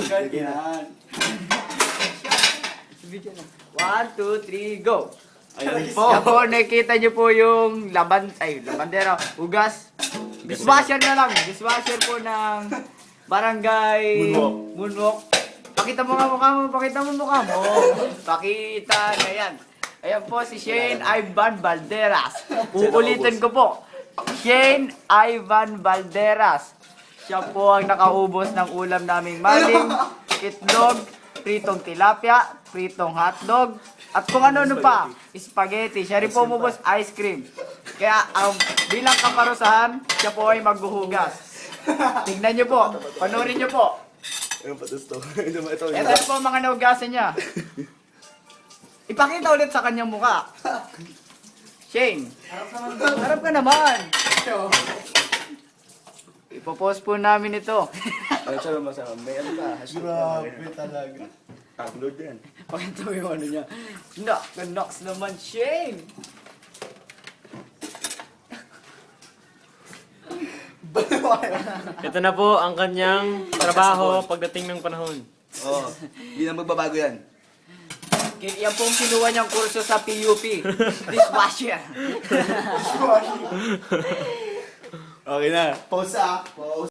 Yan. 1, 2, 3, go! Ayan Yan po, nakikita nyo po yung labandera, hugas. Dishwasher na lang. Dishwasher po ng barangay Moonwalk. Pakita mo nga mukha mo. Pakita mo mukha mo. Pakita na yan. Ayan po si Shane Ivan Valderas. Uulitin ko po. Shane Ivan Valderas. Siya po ang nakaubos ng ulam naming maling, itlog, pritong tilapia, pritong hotdog, at kung ano-ano pa, spaghetti. Siya rin po umubos ice cream. Kaya bilang kaparusahan, siya po ay maghuhugas. Tingnan nyo po. Panoorin nyo po. Ayun pa to. Ito. Ito po ang mga nahugasan niya. Ipakita ulit sa kanyang mukha. Shane, harap ka naman. Ipopost po namin ito. Ano siya masama? May ano ka? Grabe talaga. Upload yan. Pakita mo yung ano niya. Knocks naman, Shane. Ito na po ang kanyang trabaho pagdating ng panahon. Oo. Hindi na magbabago yan. Yan po ang kinuha niyang kurso sa PUP. Dishwasher. Okay na. Pause ah. Pause.